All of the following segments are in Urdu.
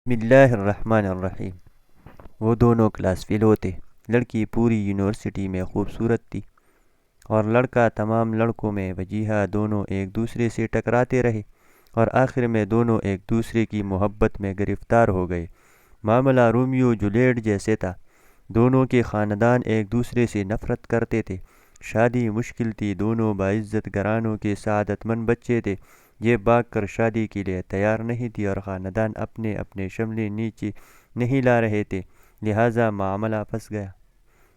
بسم اللہ الرحمن الرحیم۔ وہ دونوں کلاس فیلو تھے۔ لڑکی پوری یونیورسٹی میں خوبصورت تھی اور لڑکا تمام لڑکوں میں وجیہہ۔ دونوں ایک دوسرے سے ٹکراتے رہے اور آخر میں دونوں ایک دوسرے کی محبت میں گرفتار ہو گئے۔ معاملہ رومیو جولیٹ جیسے تھا۔ دونوں کے خاندان ایک دوسرے سے نفرت کرتے تھے۔ شادی مشکل تھی۔ دونوں باعزت گھرانوں کے سعادت مند بچے تھے۔ یہ بھاگ کر شادی کے لیے تیار نہیں تھی اور خاندان اپنے اپنے شملے نیچے نہیں لا رہے تھے، لہٰذا معاملہ پھنس گیا۔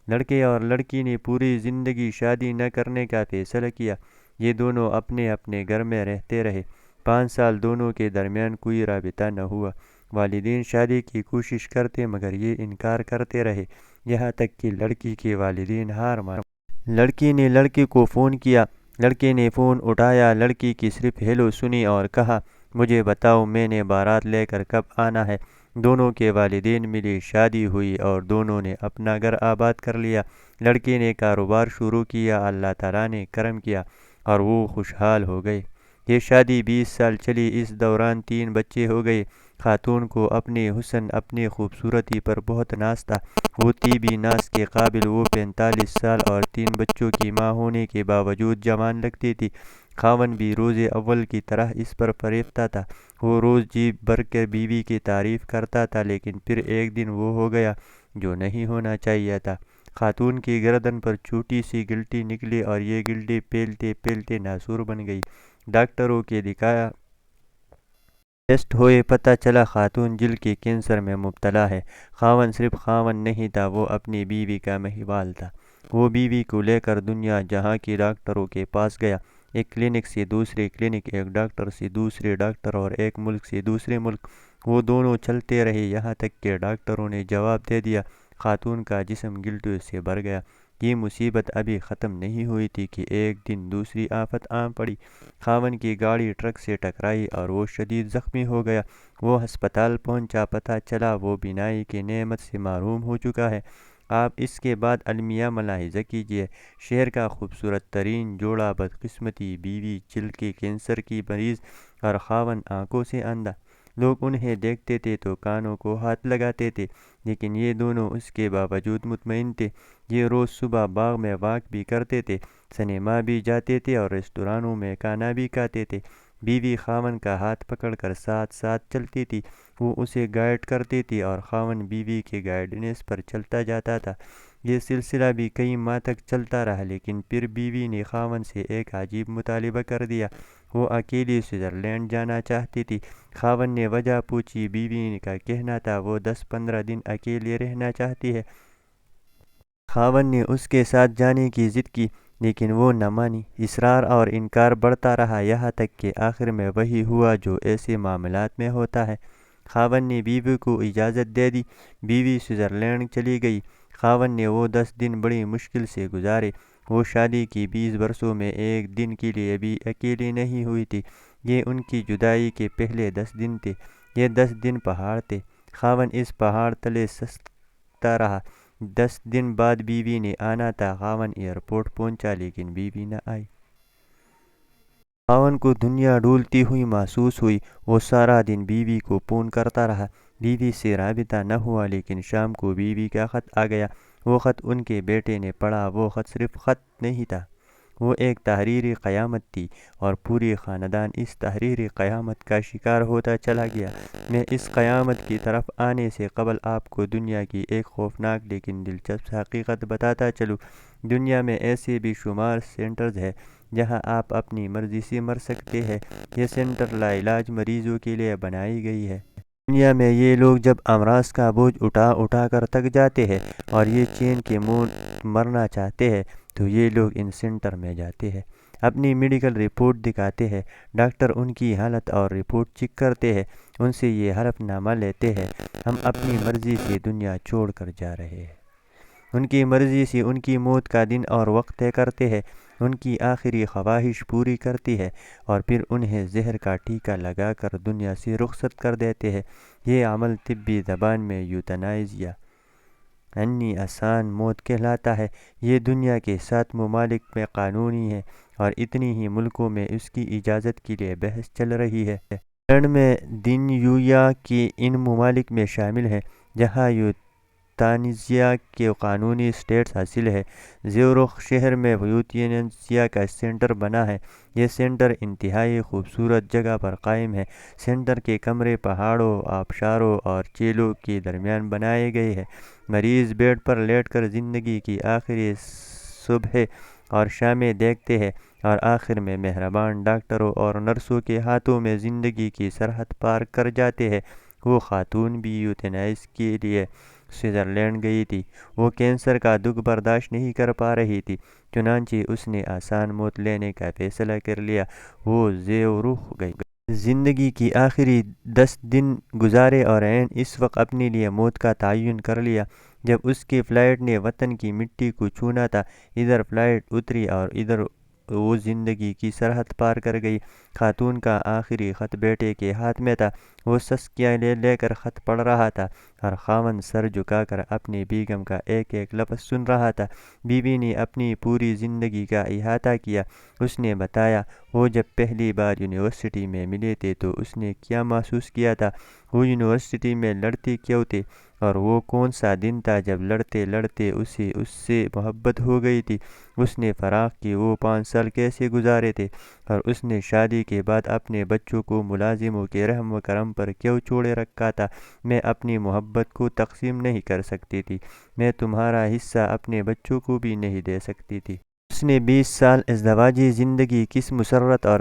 لڑکے اور لڑکی نے پوری زندگی شادی نہ کرنے کا فیصلہ کیا۔ یہ دونوں اپنے اپنے گھر میں رہتے رہے۔ 5 سال دونوں کے درمیان کوئی رابطہ نہ ہوا۔ والدین شادی کی کوشش کرتے مگر یہ انکار کرتے رہے، یہاں تک کہ لڑکی کے والدین ہار مان گئے۔ لڑکی نے لڑکے کو فون کیا۔ لڑکے نے فون اٹھایا، لڑکی کی صرف ہیلو سنی اور کہا، مجھے بتاؤ میں نے بارات لے کر کب آنا ہے۔ دونوں کے والدین ملے، شادی ہوئی اور دونوں نے اپنا گھر آباد کر لیا۔ لڑکے نے کاروبار شروع کیا، اللہ تعالیٰ نے کرم کیا اور وہ خوشحال ہو گئے۔ یہ شادی 20 سال چلی، اس دوران 3 بچے ہو گئے۔ خاتون کو اپنے حسن، اپنی خوبصورتی پر بہت ناز تھا۔ وہ تھی بھی ناز کے قابل۔ وہ 45 سال اور 3 بچوں کی ماں ہونے کے باوجود جوان لگتی تھی۔ خاوند بھی روز اول کی طرح اس پر فریفتہ تھا۔ وہ روز جی بھر کر بیوی کی تعریف کرتا تھا، لیکن پھر ایک دن وہ ہو گیا جو نہیں ہونا چاہیے تھا۔ خاتون کی گردن پر چھوٹی سی گلٹی نکلی اور یہ گلٹی پھیلتے پھیلتے ناسور بن گئی۔ ڈاکٹروں کے دکھایا، ٹیسٹ ہوئے، پتہ چلا خاتون جلد کے کینسر میں مبتلا ہے۔ خاوند صرف خاوند نہیں تھا، وہ اپنی بیوی کا مہیبال تھا۔ وہ بیوی کو لے کر دنیا جہاں کے ڈاکٹروں کے پاس گیا، ایک کلینک سے دوسرے کلینک، ایک ڈاکٹر سے دوسرے ڈاکٹر اور ایک ملک سے دوسرے ملک۔ وہ دونوں چلتے رہے یہاں تک کہ ڈاکٹروں نے جواب دے دیا، خاتون کا جسم گلٹیوں سے بھر گیا۔ یہ مصیبت ابھی ختم نہیں ہوئی تھی کہ ایک دن دوسری آفت آن پڑی۔ خاوند کی گاڑی ٹرک سے ٹکرائی اور وہ شدید زخمی ہو گیا۔ وہ ہسپتال پہنچا، پتہ چلا وہ بینائی کی نعمت سے محروم ہو چکا ہے۔ آپ اس کے بعد المیہ ملاحظہ کیجئے۔ شہر کا خوبصورت ترین جوڑا بدقسمتی، بیوی جلد کے کینسر کی مریض اور خاوند آنکھوں سے اندھا۔ لوگ انہیں دیکھتے تھے تو کانوں کو ہاتھ لگاتے تھے، لیکن یہ دونوں اس کے باوجود مطمئن تھے۔ یہ روز صبح باغ میں واک بھی کرتے تھے، سنیما بھی جاتے تھے اور ریستورانوں میں کھانا بھی کھاتے تھے۔ بیوی خاوند کا ہاتھ پکڑ کر ساتھ ساتھ چلتی تھی، وہ اسے گائیڈ کرتی تھی اور خاوند بیوی کے گائیڈنس پر چلتا جاتا تھا۔ یہ سلسلہ بھی کئی ماہ تک چلتا رہا، لیکن پھر بیوی نے خاوند سے ایک عجیب مطالبہ کر دیا۔ وہ اکیلی سوئٹزرلینڈ جانا چاہتی تھی۔ خاوند نے وجہ پوچھی، بیوی کا کہنا تھا وہ 10-15 دن اکیلی رہنا چاہتی ہے۔ خاوند نے اس کے ساتھ جانے کی ضد کی، لیکن وہ نہ مانی۔ اصرار اور انکار بڑھتا رہا، یہاں تک کہ آخر میں وہی ہوا جو ایسے معاملات میں ہوتا ہے۔ خاوند نے بیوی کو اجازت دے دی، بیوی سوئٹزرلینڈ چلی گئی۔ خاوند نے وہ 10 دن بڑی مشکل سے گزارے۔ وہ شادی کی 20 برسوں میں ایک دن کے لیے بھی اکیلی نہیں ہوئی تھی۔ یہ ان کی جدائی کے پہلے 10 دن تھے۔ یہ 10 دن پہاڑ تھے۔ خاوند اس پہاڑ تلے سسکتا رہا۔ 10 دن بعد بیوی نے آنا تھا۔ خاوند ایئرپورٹ پہنچا لیکن بیوی نہ آئی۔ خاوند کو دنیا ڈولتی ہوئی محسوس ہوئی۔ وہ سارا دن بیوی کو فون کرتا رہا، بیوی سے رابطہ نہ ہوا، لیکن شام کو بیوی کا خط آ گیا۔ وہ خط ان کے بیٹے نے پڑھا۔ وہ خط صرف خط نہیں تھا، وہ ایک تحریری قیامت تھی، اور پوری خاندان اس تحریری قیامت کا شکار ہوتا چلا گیا۔ میں اس قیامت کی طرف آنے سے قبل آپ کو دنیا کی ایک خوفناک لیکن دلچسپ حقیقت بتاتا چلوں۔ دنیا میں ایسے بھی شمار سینٹرز ہیں جہاں آپ اپنی مرضی سے مر سکتے ہیں۔ یہ سینٹر لاعلاج مریضوں کے لیے بنائی گئی ہے۔ دنیا میں یہ لوگ جب امراض کا بوجھ اٹھا اٹھا کر تک جاتے ہیں اور یہ چین کے موت مرنا چاہتے ہیں تو یہ لوگ ان سینٹر میں جاتے ہیں، اپنی میڈیکل رپورٹ دکھاتے ہیں، ڈاکٹر ان کی حالت اور رپورٹ چیک کرتے ہیں، ان سے یہ حلف نامہ لیتے ہیں، ہم اپنی مرضی سے دنیا چھوڑ کر جا رہے ہیں۔ ان کی مرضی سے ان کی موت کا دن اور وقت طے کرتے ہیں، ان کی آخری خواہش پوری کرتی ہے اور پھر انہیں زہر کا ٹیکہ لگا کر دنیا سے رخصت کر دیتے ہیں۔ یہ عمل طبی زبان میں یوتنائزیا یعنی آسان موت کہلاتا ہے۔ یہ دنیا کے 7 ممالک میں قانونی ہے اور اتنی ہی ملکوں میں اس کی اجازت کے لیے بحث چل رہی ہے۔ انگلینڈ میں دنیویا کے ان ممالک میں شامل ہیں جہاں یوتھانیزیا کے قانونی اسٹیٹس حاصل ہے۔ زیورخ شہر میں یوتھانیزیا کا سینٹر بنا ہے۔ یہ سینٹر انتہائی خوبصورت جگہ پر قائم ہے۔ سینٹر کے کمرے پہاڑوں، آبشاروں اور جھیلوں کے درمیان بنائے گئے ہیں۔ مریض بیڈ پر لیٹ کر زندگی کی آخری صبحیں اور شامیں دیکھتے ہیں اور آخر میں مہربان ڈاکٹروں اور نرسوں کے ہاتھوں میں زندگی کی سرحد پار کر جاتے ہیں۔ وہ خاتون بھی یوتھینائز کے لیے سوئٹزرلینڈ گئی تھی۔ وہ کینسر کا دکھ برداشت نہیں کر پا رہی تھی، چنانچہ اس نے آسان موت لینے کا فیصلہ کر لیا۔ وہ زیورخ گئی۔ زندگی کی آخری 10 دن گزارے اور عین اس وقت اپنے لیے موت کا تعین کر لیا جب اس کی فلائٹ نے وطن کی مٹی کو چھونا تھا۔ ادھر فلائٹ اتری اور ادھر وہ زندگی کی سرحد پار کر گئی۔ خاتون کا آخری خط بیٹے کے ہاتھ میں تھا۔ وہ سسکیاں لے لے کر خط پڑھ رہا تھا اور خاوند سر جھکا کر اپنی بیگم کا ایک ایک لفظ سن رہا تھا۔ بیوی نے اپنی پوری زندگی کا احاطہ کیا۔ اس نے بتایا وہ جب پہلی بار یونیورسٹی میں ملے تھے تو اس نے کیا محسوس کیا تھا، وہ یونیورسٹی میں لڑتے کیوں تھے، اور وہ کون سا دن تھا جب لڑتے لڑتے اسے اس سے محبت ہو گئی تھی۔ اس نے فراق کی وہ 5 سال کیسے گزارے تھے، اور اس نے شادی کے بعد اپنے بچوں کو ملازموں کے رحم و کرم پر کیوں چھوڑے رکھا تھا۔ میں اپنی محبت کو تقسیم نہیں کر سکتی تھی، میں تمہارا حصہ اپنے بچوں کو بھی نہیں دے سکتی تھی۔ اس نے 20 سال ازدواجی زندگی کس مسرت اور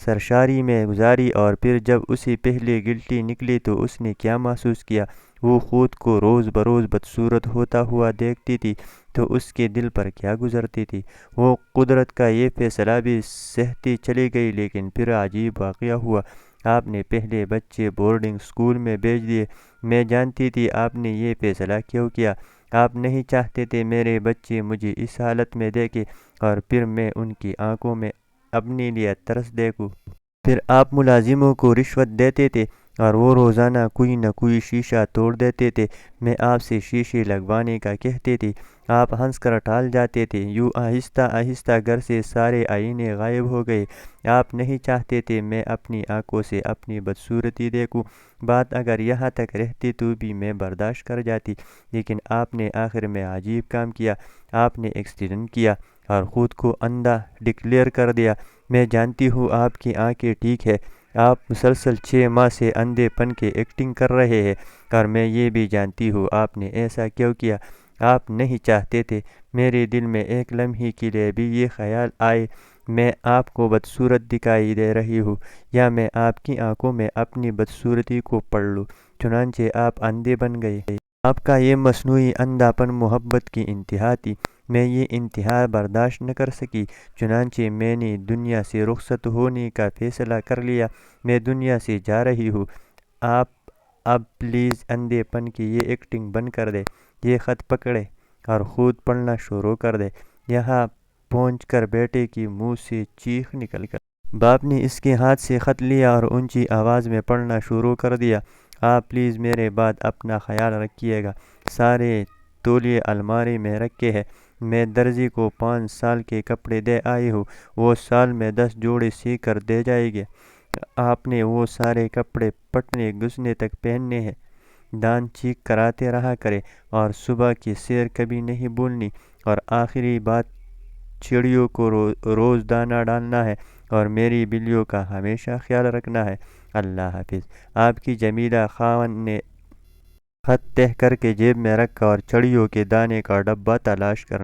سرشاری میں گزاری، اور پھر جب اسے پہلے گلٹی نکلی تو اس نے کیا محسوس کیا۔ وہ خود کو روز بروز بدصورت ہوتا ہوا دیکھتی تھی تو اس کے دل پر کیا گزرتی تھی۔ وہ قدرت کا یہ فیصلہ بھی سہتی چلی گئی، لیکن پھر عجیب واقعہ ہوا۔ آپ نے پہلے بچے بورڈنگ اسکول میں بھیج دیے۔ میں جانتی تھی آپ نے یہ فیصلہ کیوں کیا۔ آپ نہیں چاہتے تھے میرے بچے مجھے اس حالت میں دیکھیں اور پھر میں ان کی آنکھوں میں اپنے لیے ترس دیکھوں۔ پھر آپ ملازموں کو رشوت دیتے تھے اور وہ روزانہ کوئی نہ کوئی شیشہ توڑ دیتے تھے۔ میں آپ سے شیشے لگوانے کا کہتی تھی، آپ ہنس کر ٹال جاتے تھے۔ یوں آہستہ آہستہ گھر سے سارے آئینے غائب ہو گئے۔ آپ نہیں چاہتے تھے میں اپنی آنکھوں سے اپنی بدصورتی دیکھوں۔ بات اگر یہاں تک رہتی تو بھی میں برداشت کر جاتی، لیکن آپ نے آخر میں عجیب کام کیا۔ آپ نے ایکسیڈنٹ کیا اور خود کو اندھا ڈکلیئر کر دیا۔ میں جانتی ہوں آپ کی آنکھیں ٹھیک ہے، آپ مسلسل 6 ماہ سے اندھے پن کی ایکٹنگ کر رہے ہیں، اور میں یہ بھی جانتی ہوں آپ نے ایسا کیوں کیا۔ آپ نہیں چاہتے تھے میرے دل میں ایک لمحے کے لیے بھی یہ خیال آئے میں آپ کو بدصورت دکھائی دے رہی ہوں، یا میں آپ کی آنکھوں میں اپنی بدصورتی کو پڑھ لوں۔ چنانچہ آپ اندھے بن گئے۔ آپ کا یہ مصنوعی اندھا پن محبت کی انتہا تھی۔ میں یہ انتہا برداشت نہ کر سکی، چنانچہ میں نے دنیا سے رخصت ہونے کا فیصلہ کر لیا۔ میں دنیا سے جا رہی ہوں۔ آپ اب پلیز اندھے پن کی یہ ایکٹنگ بند کر دیں۔ یہ خط پکڑے اور خود پڑھنا شروع کر دے۔ یہاں پہنچ کر بیٹے کی منہ سے چیخ نکل گئی۔ باپ نے اس کے ہاتھ سے خط لیا اور اونچی آواز میں پڑھنا شروع کر دیا۔ آپ پلیز میرے بعد اپنا خیال رکھیے گا۔ سارے تولیے الماری میں رکھے ہیں۔ میں درزی کو 5 سال کے کپڑے دے آئی ہوں، وہ سال میں 10 جوڑے سی کر دے جائے گی۔ آپ نے وہ سارے کپڑے پٹنے گھسنے تک پہننے ہیں۔ دان چیک کراتے رہا کرے اور صبح کی سیر کبھی نہیں بھولنی، اور آخری بات چڑیوں کو روز دانہ ڈالنا ہے اور میری بلیوں کا ہمیشہ خیال رکھنا ہے۔ اللہ حافظ۔ آپ کی جمیلہ خاوند نے خط تہہ کر کے جیب میں رکھا اور چڑیوں کے دانے کا ڈبہ تلاش کرنا